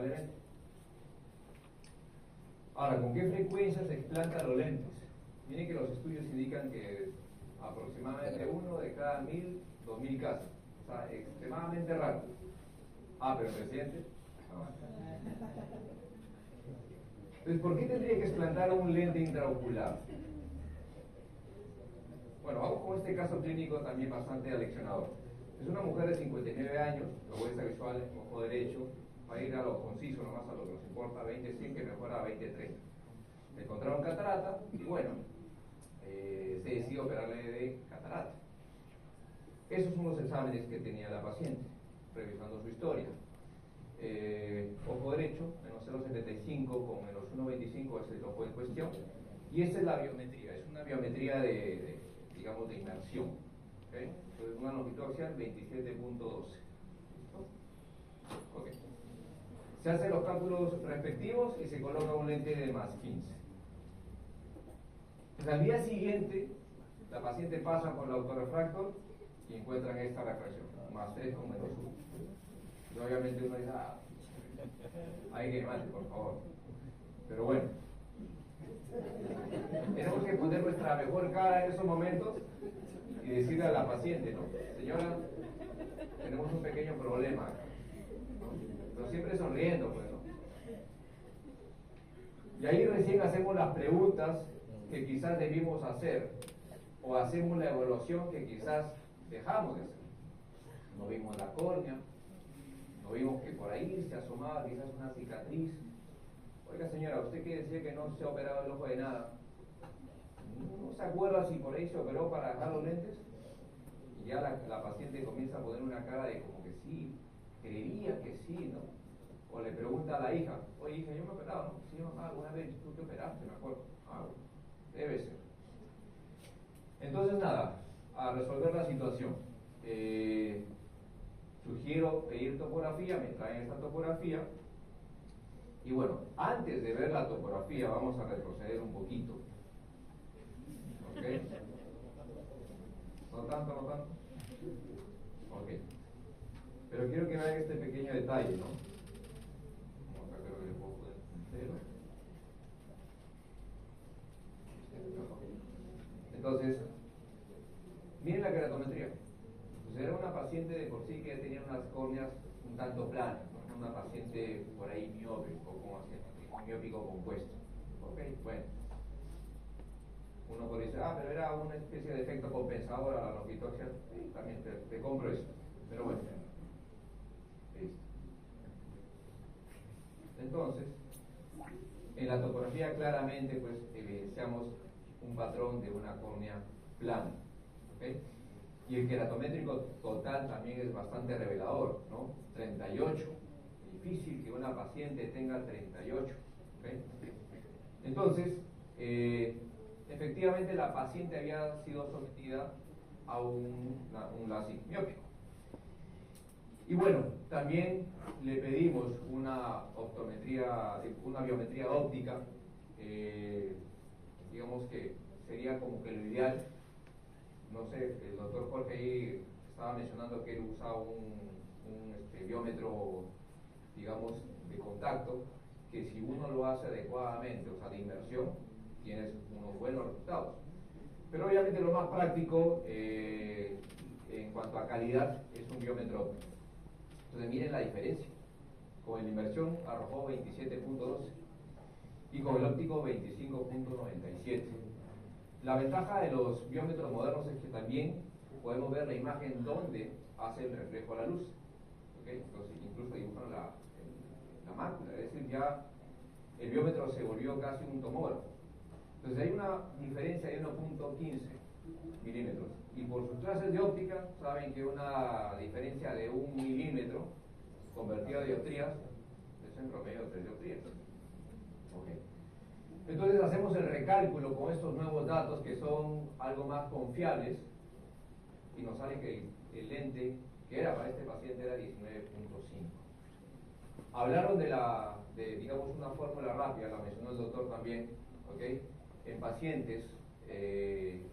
considerablemente. Ahora, ¿con qué frecuencia se implantan los lentes? Miren que los estudios indican que aproximadamente 1 de cada 1000, 2000 casos. O sea, extremadamente raro. Pero el presidente. No. Entonces, ¿por qué tendría que implantar un lente intraocular? Bueno, vamos con este caso clínico también bastante aleccionador. Es una mujer de 59 años, agudeza visual, ojo derecho, va a ir a lo conciso, nomás a lo que nos importa, 20-100, que mejora a 20-30. Le encontraron catarata y bueno, se decidió operarle de catarata. Esos son los exámenes que tenía la paciente, revisando su historia. Ojo derecho, menos 0,75 con menos 1,25 es el ojo en cuestión. Y esta es la biometría, es una biometría digamos, de inmersión. ¿Okay? Entonces, una longitud axial 27.12. Okay. Se hacen los cálculos respectivos y se coloca un lente de más 15. Pues al día siguiente, la paciente pasa por el autorrefractor y encuentran esta refracción, más 3 con menos 1. Y obviamente uno dice, hay que mate, por favor. Pero bueno, tenemos que poner nuestra mejor cara en esos momentos y decirle a la paciente, ¿no? Señora, tenemos un pequeño problema, ¿no? Pero siempre sonriendo, pues, ¿no? Y ahí recién hacemos las preguntas que quizás debimos hacer, o hacemos la evaluación que quizás dejamos de hacer. No vimos la córnea, no vimos que por ahí se asomaba quizás una cicatriz. Oiga señora, usted que decía que no se ha operado el ojo de nada, ¿no se acuerda si por ahí se operó para dejar los lentes? Y ya la paciente comienza a poner una cara de como que sí, creería que sí, ¿no? O le pregunta a la hija, oye hija, yo me he operado, ¿no? Sí, mamá, alguna vez tú te operaste, me acuerdo. Debe ser. Entonces nada, a resolver la situación. Sugiero pedir topografía, me traen esta topografía. Y bueno, antes de ver la topografía vamos a retroceder un poquito. ¿Ok? ¿No tanto, no tanto? Ok. Pero quiero que vean este pequeño detalle, ¿no? Acá creo que le puedo poner entero. Entonces, miren la queratometría. Pues era una paciente de por sí que tenía unas córneas un tanto planas, ¿no? Una paciente por ahí miópico, como así, miópico compuesto. Ok, bueno. Uno puede decir, pero era una especie de efecto compensador a la longitud axial. Sí, también te compro eso. Pero bueno. Listo. Entonces, en la topografía claramente pues evidenciamos un patrón de una córnea plana. ¿Okay? Y el queratométrico total también es bastante revelador, ¿no? 38. Difícil que una paciente tenga 38. ¿Okay? Entonces, efectivamente la paciente había sido sometida a un LASIK miópico. Y bueno, también le pedimos una optometría, una biometría óptica, digamos que sería como que lo ideal. No sé, el doctor Jorge ahí estaba mencionando que él usaba un biómetro, digamos, de contacto, que si uno lo hace adecuadamente, o sea, de inmersión, tienes unos buenos resultados. Pero obviamente lo más práctico, en cuanto a calidad, es un biómetro óptico. Entonces miren la diferencia. Con la inmersión arrojó 27.12 y con el óptico 25.97. La ventaja de los biómetros modernos es que también podemos ver la imagen donde hace el reflejo a la luz. ¿Okay? Entonces incluso dibujan la mácula, es decir, ya el biómetro se volvió casi un tomógrafo. Entonces hay una diferencia de 1.15 milímetros. Y por sus clases de óptica, saben que una diferencia de 1 milímetro convertido a dioptrías es en promedio de 3 dioptrías. Okay. Entonces hacemos el recálculo con estos nuevos datos que son algo más confiables y nos sale que el lente que era para este paciente era 19.5. Hablaron de digamos una fórmula rápida, la mencionó el doctor también, ¿okay? En pacientes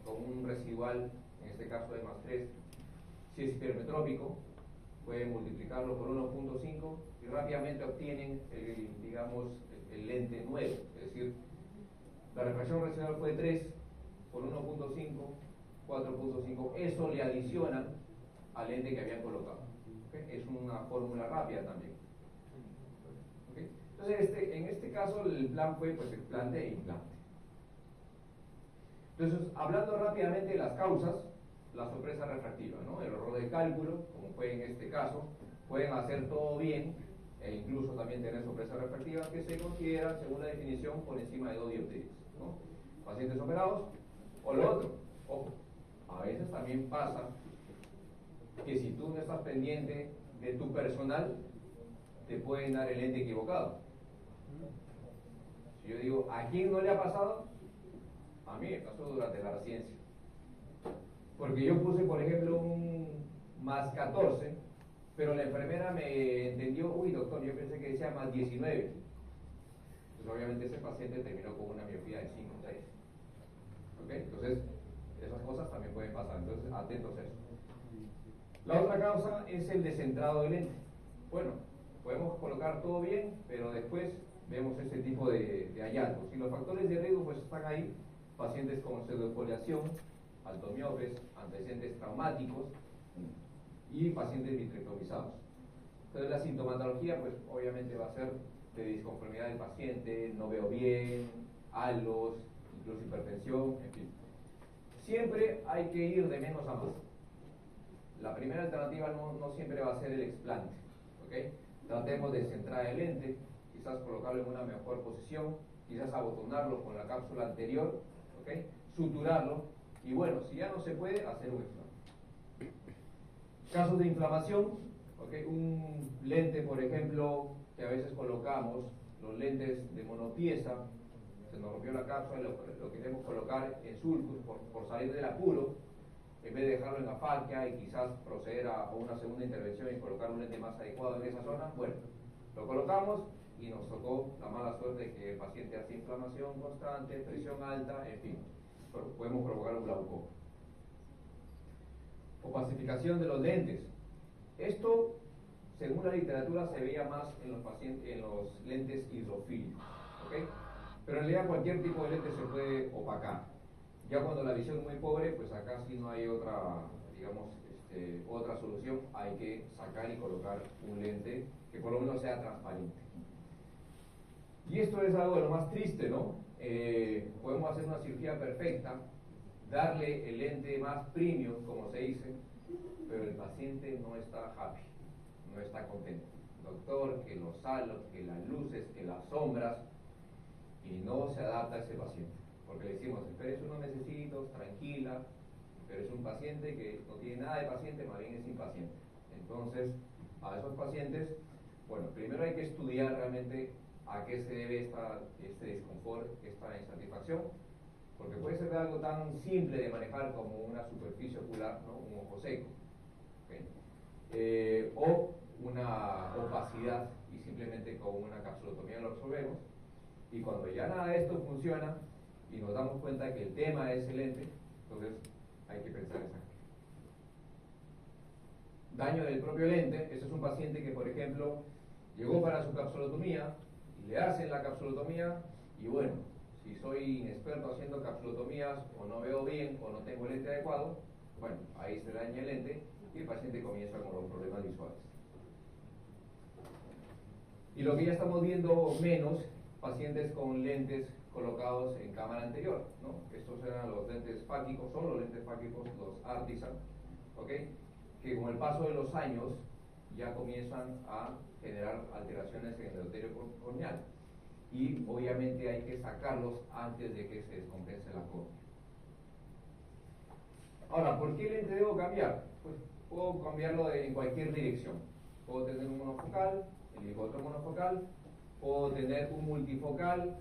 con un residual, en este caso de más 3, si es hipermetrópico, pueden multiplicarlo por 1.5 y rápidamente obtienen digamos, el lente nuevo. Es decir, la refracción residual fue 3 por 1.5, 4.5. Eso le adicionan al lente que habían colocado. ¿Okay? Es una fórmula rápida también. ¿Okay? Entonces, en este caso, el plan fue pues, el plan de implante. Entonces, hablando rápidamente de las causas, la sorpresa refractiva, ¿no? El error de cálculo, como fue en este caso, pueden hacer todo bien e incluso también tener sorpresa refractiva que se considera, según la definición, por encima de 2 dioptrías, ¿no? Pacientes operados, o lo otro, ojo, a veces también pasa que si tú no estás pendiente de tu personal, te pueden dar el lente equivocado. Si yo digo, ¿a quién no le ha pasado? A mí me pasó durante la residencia. Porque yo puse, por ejemplo, un más 14, pero la enfermera me entendió, uy doctor, yo pensé que decía más 19. Pues obviamente ese paciente terminó con una miopía de 5 o 6. ¿Ok? Entonces, esas cosas también pueden pasar, entonces atentos a eso. La otra causa es el descentrado del lente. Bueno, podemos colocar todo bien, pero después vemos ese tipo de hallazgos. Y los factores de riesgo pues están ahí, pacientes con pseudofoliación, altomiopes, antecedentes traumáticos y pacientes vitrectomizados. Entonces la sintomatología pues obviamente va a ser de disconformidad del paciente, no veo bien, halos, incluso hipertensión, en fin. Siempre hay que ir de menos a más. La primera alternativa no siempre va a ser el explante, ¿ok? Tratemos de centrar el lente, quizás colocarlo en una mejor posición, quizás abotonarlo con la cápsula anterior, ¿ok? Suturarlo, y bueno, si ya no se puede, hacer un explante. Casos de inflamación, ¿ok? Un lente, por ejemplo, que a veces colocamos, los lentes de monopieza, se nos rompió la cápsula, lo queremos colocar en sulcus por salir del apuro, en vez de dejarlo en afaquia y quizás proceder a una segunda intervención y colocar un lente más adecuado en esa zona, bueno, lo colocamos y nos tocó la mala suerte de que el paciente hace inflamación constante, presión alta, en fin, podemos provocar un glaucoma. Opacificación de los lentes. Esto, según la literatura, se veía más en los pacientes, en los lentes hidrofílicos, ¿ok? Pero en realidad cualquier tipo de lente se puede opacar. Ya cuando la visión es muy pobre, pues acá sí no hay otra, digamos, otra solución. Hay que sacar y colocar un lente que por lo menos sea transparente. Y esto es algo de lo más triste, ¿no? Podemos hacer una cirugía perfecta, darle el lente más premium, como se dice, pero el paciente no está happy, no está contento. Doctor, que los halos, que las luces, que las sombras, y no se adapta a ese paciente. Porque le decimos, espérese unos mesecitos, tranquila, pero es un paciente que no tiene nada de paciente, más bien es impaciente. Entonces, a esos pacientes, bueno, primero hay que estudiar realmente a qué se debe este desconfort, esta insatisfacción, porque puede ser algo tan simple de manejar como una superficie ocular, ¿no? Un ojo seco, ¿okay? O una opacidad y simplemente con una capsulotomía lo resolvemos, y cuando ya nada de esto funciona y nos damos cuenta que el tema es el lente, entonces hay que pensar en sangre. Daño del propio lente. Ese es un paciente que, por ejemplo, llegó para su capsulotomía y le hacen la capsulotomía y bueno, si soy inexperto haciendo capsulotomías o no veo bien o no tengo el lente adecuado, bueno, ahí se daña el lente y el paciente comienza con los problemas visuales. Y lo que ya estamos viendo menos, pacientes con lentes colocados en cámara anterior, ¿no? Estos eran los lentes fáquicos, son los lentes fáquicos, los Artisan, ¿ok? Que con el paso de los años ya comienzan a generar alteraciones en el endotelio corneal. Y obviamente hay que sacarlos antes de que se descompense la córnea. Ahora, ¿por qué lente debo cambiar? Pues puedo cambiarlo en cualquier dirección. Puedo tener un monofocal, el otro monofocal, puedo tener un multifocal,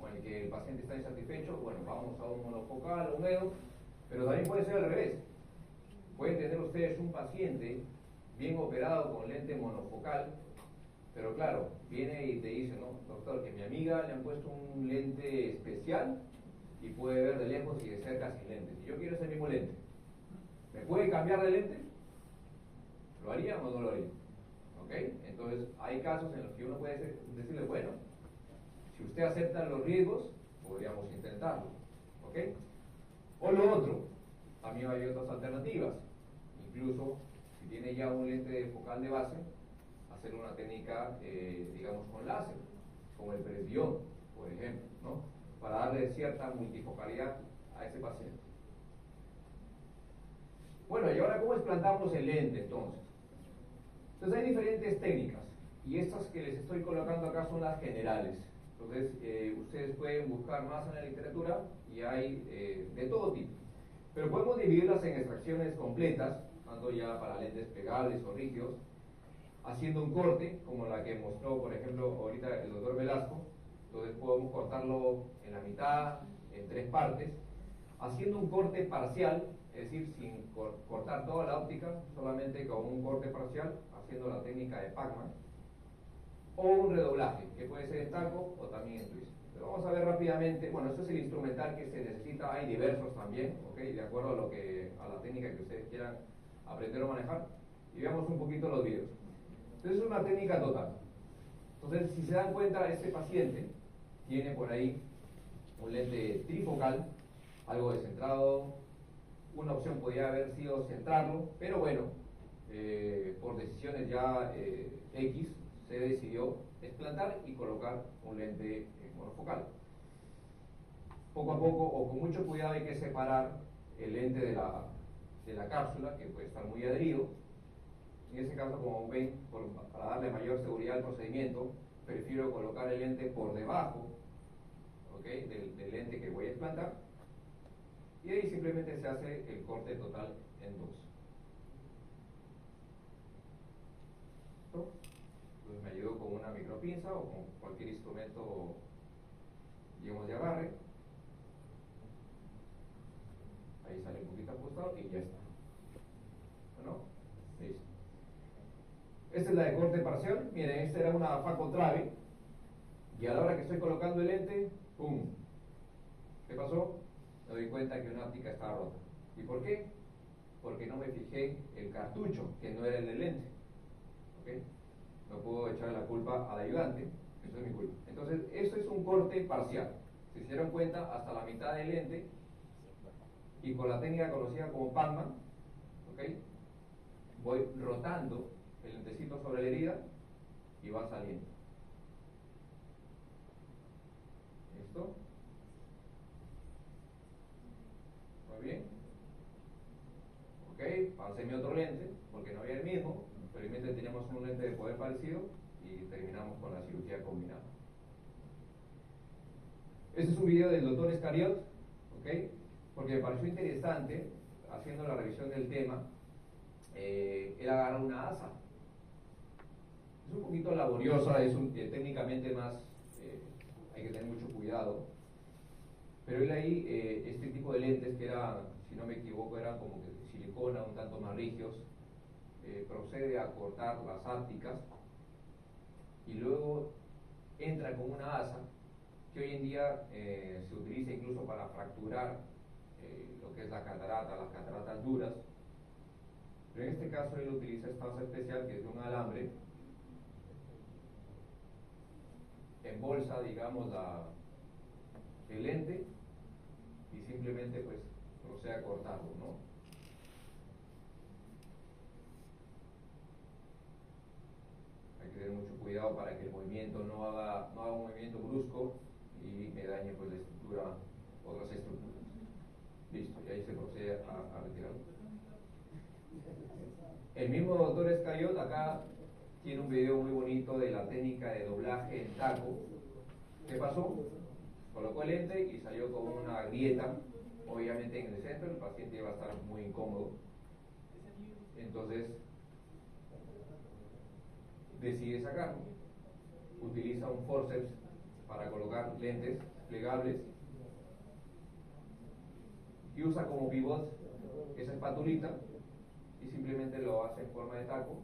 con el que el paciente está insatisfecho, bueno, vamos a un monofocal o un EDO, pero también puede ser al revés. Pueden tener ustedes un paciente bien operado con lente monofocal, pero claro, viene y te dice, no, doctor, que mi amiga le han puesto un lente especial y puede ver de lejos y de cerca sin lentes. Y yo quiero ese mismo lente. ¿Me puede cambiar de lente? ¿Lo harían o no lo harían? ¿Ok? Entonces, hay casos en los que uno puede decirle, bueno, si usted acepta los riesgos, podríamos intentarlo. ¿Ok? O lo otro, también hay otras alternativas. Incluso, si tiene ya un lente focal de base, hacer una técnica, digamos, con láser, como el presbión, por ejemplo, ¿no? Para darle cierta multifocalidad a ese paciente. Bueno, y ahora, ¿cómo implantamos el lente entonces? Entonces hay diferentes técnicas, y estas que les estoy colocando acá son las generales. Entonces, ustedes pueden buscar más en la literatura y hay de todo tipo. Pero podemos dividirlas en extracciones completas, tanto ya para lentes plegables o rígidos, haciendo un corte, como la que mostró, por ejemplo, ahorita el doctor Velasco. Entonces podemos cortarlo en la mitad, en 3 partes, haciendo un corte parcial, es decir, sin cortar toda la óptica, solamente con un corte parcial, haciendo la técnica de Pacman, o un redoblaje, que puede ser en taco o también en twist. Pero vamos a ver rápidamente. Bueno, este es el instrumental que se necesita, hay diversos también, ¿ok? De acuerdo a la técnica que ustedes quieran aprender o manejar, y veamos un poquito los videos. Entonces es una técnica total. Entonces, si se dan cuenta, este paciente tiene por ahí un lente trifocal, algo descentrado. Una opción podría haber sido centrarlo, pero bueno, por decisiones ya X, se decidió explantar y colocar un lente monofocal. Poco a poco, o con mucho cuidado, hay que separar el lente de la cápsula, que puede estar muy adherido. En ese caso, como ven, para darle mayor seguridad al procedimiento, prefiero colocar el lente por debajo, ¿okay?, del lente que voy a explantar, y ahí simplemente se hace el corte total en 2. ¿Listo? Entonces me ayudo con una micropinza o con cualquier instrumento, digamos, de agarre. Ahí sale un poquito ajustado y ya está. Bueno, listo. Esta es la de corte parcial. Miren, esta era una Faco Trave, y a la hora que estoy colocando el lente, ¡pum! ¿Qué pasó? Me doy cuenta que una óptica estaba rota. ¿Y por qué? Porque no me fijé el cartucho, que no era el del lente. ¿Ok? No puedo echarle la culpa al ayudante, eso es mi culpa. Entonces, esto es un corte parcial. Si se dieron cuenta, hasta la mitad del lente, y con la técnica conocida como Pacman, ¿ok?, voy rotando el lentecito sobre la herida y va saliendo. ¿Listo? Muy bien. Ok, pasé mi otro lente, porque no había el mismo. Felizmente teníamos un lente de poder parecido y terminamos con la cirugía combinada. Este es un video del doctor Escariot, ¿ok?, porque me pareció interesante, haciendo la revisión del tema. Él agarra una asa. Es un poquito laboriosa, es técnicamente más, hay que tener mucho cuidado. Pero él ahí, este tipo de lentes, que era, si no me equivoco, eran como que de silicona, un tanto más rígidos, procede a cortar las ápticas y luego entra con una asa que hoy en día se utiliza incluso para fracturar lo que es la catarata, las cataratas duras. Pero en este caso él utiliza esta asa especial, que es de un alambre, embolsa, digamos, el lente y simplemente pues procede a cortarlo, ¿no? Hay que tener mucho cuidado para que el movimiento no haga un movimiento brusco y me dañe pues la estructura, otras estructuras. Listo, y ahí se procede a retirarlo. El mismo doctor Escariot acá tiene un video muy bonito de la técnica de doblaje en taco. ¿Qué pasó? Colocó el lente y salió con una grieta, obviamente en el centro. El paciente iba a estar muy incómodo. Entonces decide sacarlo. Utiliza un forceps para colocar lentes plegables y usa como pivot esa espatulita y simplemente lo hace en forma de taco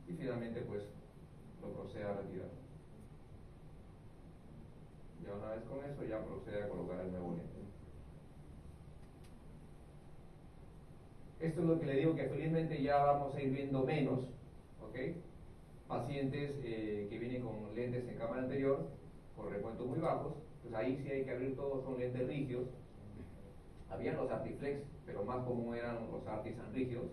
y finalmente pues lo procede a retirar. Ya una vez con eso ya procede a colocar el nuevo lente. esto es lo que le digo, que felizmente ya vamos a ir viendo menos, ¿ok? Pacientes que vienen con lentes en cámara anterior, con recuentos muy bajos, pues ahí sí hay que abrir todos, son lentes rígidos. Habían los Artiflex, pero más común eran los Artisan rígidos.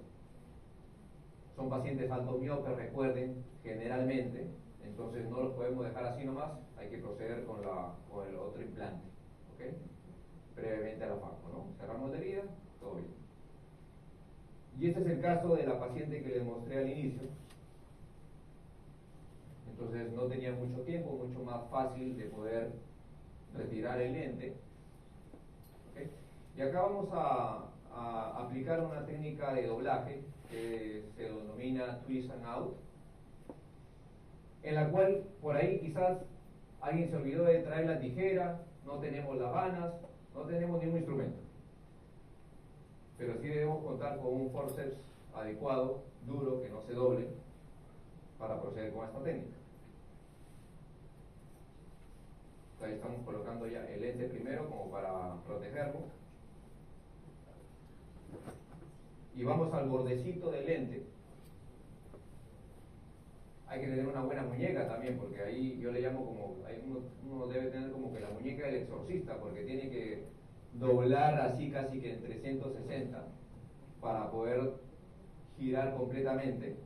Son pacientes altos miopes, recuerden, generalmente, entonces no los podemos dejar así nomás, hay que proceder con el otro implante, ¿ok? Previamente a la FACO, ¿no? Cerramos la herida, todo bien. Y este es el caso de la paciente que les mostré al inicio. Entonces no tenía mucho tiempo, mucho más fácil de poder retirar el lente. ¿Okay? Y acá vamos a aplicar una técnica de doblaje que se denomina twist and out, en la cual por ahí quizás alguien se olvidó de traer la tijera, no tenemos las vanas, no tenemos ningún instrumento. Pero sí debemos contar con un forceps adecuado, duro, que no se doble, para proceder con esta técnica. Ahí estamos colocando ya el lente primero como para protegerlo. Y vamos al bordecito del lente. Hay que tener una buena muñeca también, porque ahí yo le llamo como, uno debe tener como que la muñeca del exorcista, porque tiene que doblar así casi que en 360 para poder girar completamente,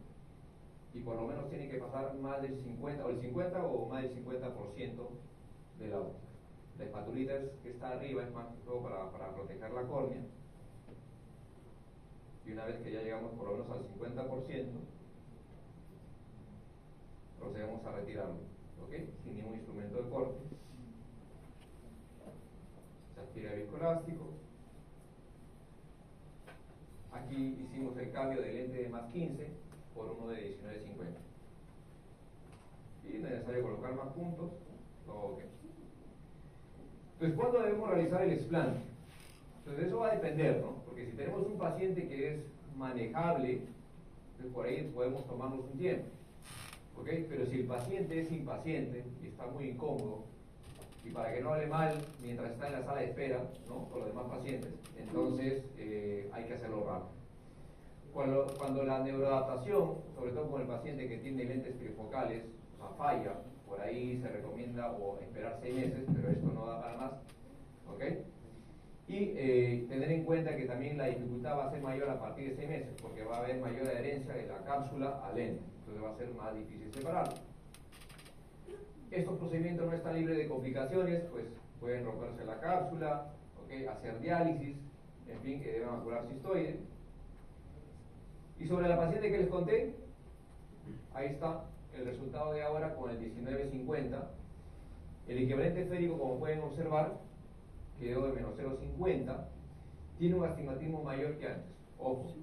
y por lo menos tiene que pasar más del 50 o más del 50% de la óptica. La espatulita que está arriba es más que todo para proteger la córnea, y una vez que ya llegamos por lo menos al 50%, procedemos a retirarlo, ¿ok? Sin ningún instrumento de corte. Se aspira el viscoelástico. Aquí hicimos el cambio de lente de más 15 por uno de 19.50. Y no es necesario colocar más puntos, todo ok. Entonces, ¿cuándo debemos realizar el explante? Entonces, eso va a depender, ¿no? Porque si tenemos un paciente que es manejable, pues por ahí podemos tomarnos un tiempo. ¿Ok? Pero si el paciente es impaciente y está muy incómodo, y para que no hable mal mientras está en la sala de espera, ¿no? Con los demás pacientes, entonces hay que hacerlo rápido. Cuando la neuroadaptación, sobre todo con el paciente que tiene lentes trifocales, o sea, falla, por ahí se recomienda o esperar 6 meses, pero esto no da para más. ¿Ok? Y tener en cuenta que también la dificultad va a ser mayor a partir de 6 meses, porque va a haber mayor adherencia de la cápsula al lente, entonces va a ser más difícil separarlo. Estos procedimientos no están libres de complicaciones, pues pueden romperse la cápsula, ¿okay? Hacer diálisis, en fin, que deban curar cistoide. Y sobre la paciente que les conté, ahí está el resultado de ahora con el 19.50. El equivalente esférico, como pueden observar, quedó de menos 0.50, tiene un astigmatismo mayor que antes. Ojo,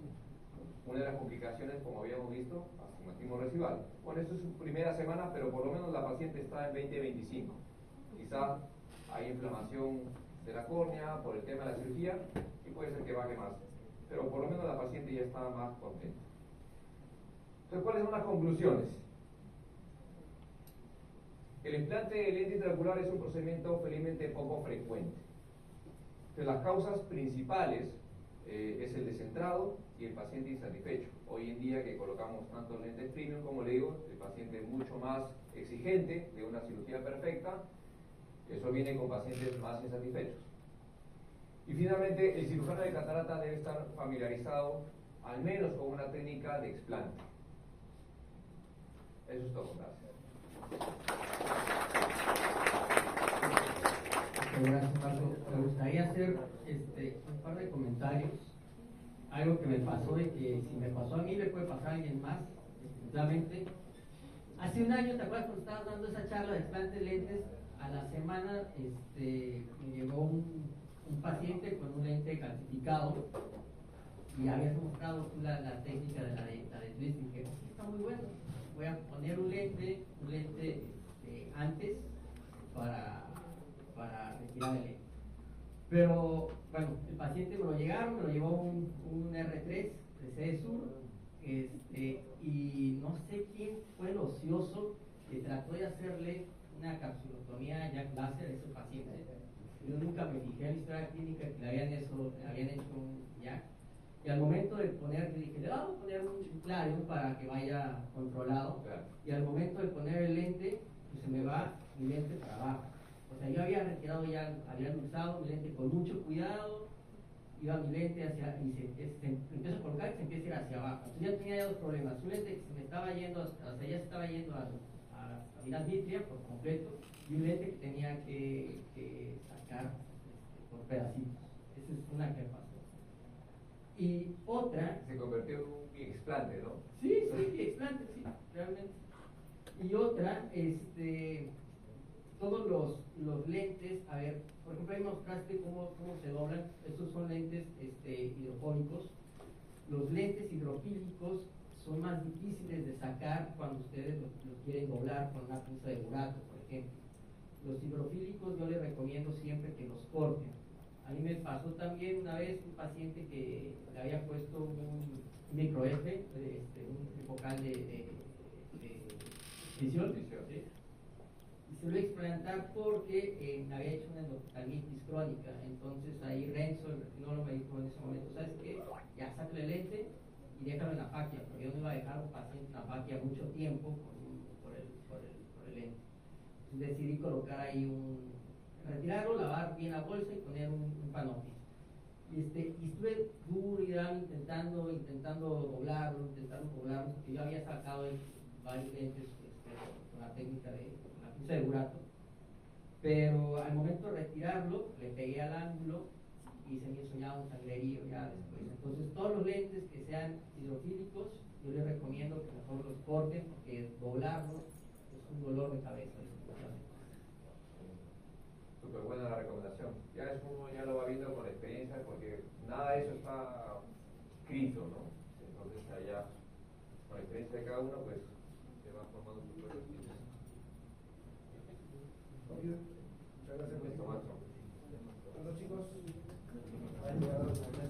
una de las complicaciones, como habíamos visto, astigmatismo residual. Bueno, esto es su primera semana, pero por lo menos la paciente está en 20-25. Quizá hay inflamación de la córnea por el tema de la cirugía y puede ser que baje más, pero por lo menos la paciente ya está más contenta. Entonces, ¿cuáles son las conclusiones? El implante de lente intraocular es un procedimiento felizmente poco frecuente. Entonces, las causas principales es el descentrado y el paciente insatisfecho. Hoy en día que colocamos tanto lentes premium, como le digo, el paciente es mucho más exigente de una cirugía perfecta, eso viene con pacientes más insatisfechos. Y finalmente, el cirujano de catarata debe estar familiarizado al menos con una técnica de explante. Eso es todo, gracias. Gracias, Marco. Me gustaría hacer un par de comentarios. Algo que me pasó y que si me pasó a mí le puede pasar a alguien más, definitivamente. Hace un año, ¿te acuerdas cuando estabas dando esa charla de explante de lentes? A la semana me llegó un paciente con un lente calcificado y habías mostrado tú la técnica de la de twisting, que está muy bueno. Voy a poner un lente antes para retirar el lente. Pero bueno, el paciente me lo llevó un R3 de CESUR, y no sé quién fue el ocioso que trató de hacerle una capsulotomía Jack láser a ese paciente. Yo nunca me fijé en la historia clínica que le habían hecho un Jack. Y al momento de poner, le dije, le vamos a poner un claro para que vaya controlado. Claro. Y al momento de poner el lente, pues se me va mi lente para abajo. O sea, yo había retirado ya, había usado mi lente con mucho cuidado, iba mi lente hacia, y se empieza a colocar y se empieza a ir hacia abajo. Entonces ya tenía ya dos problemas. Un lente que se me estaba yendo, hasta ya se estaba yendo a la cavidad vitrea por completo, y un lente que tenía que sacar por pedacitos. Esa es una que pasó. Y otra... Se convirtió en un explante, ¿no? Sí, explante, sí, realmente. Y otra, todos los lentes, a ver, por ejemplo, ahí mostraste cómo se doblan. Estos son lentes hidropónicos. Los lentes hidrofílicos son más difíciles de sacar cuando ustedes los quieren doblar con una pinza de burato, por ejemplo. Los hidrofílicos yo les recomiendo siempre que los corten. A mí me pasó también una vez un paciente que le había puesto un micro F, un focal de visión, ¿sí? Y se lo iba a explantar porque me había hecho una endoftalmitis crónica. Entonces ahí Renzo, el retinólogo, me dijo en ese momento, ¿sabes qué? Ya sácale el lente y déjalo en la faquia, porque yo no iba a dejar a un paciente en la faquia mucho tiempo por el lente. Entonces decidí colocar ahí retirarlo, lavar bien la bolsa y poner un panoptis. Y estuve duro y duro intentando doblarlo, porque yo había sacado varios lentes con la técnica con la pinza de burato, pero al momento de retirarlo le pegué al ángulo y se me hizo ya un sangrerío ya después. Entonces todos los lentes que sean hidrofílicos yo les recomiendo que mejor los corten, porque doblarlos es un dolor de cabeza. Súper buena la recomendación. Ya es uno ya lo va viendo con experiencia, porque nada de eso está escrito, ¿no? Entonces allá, con la experiencia de cada uno, pues se va formando su propio estilo.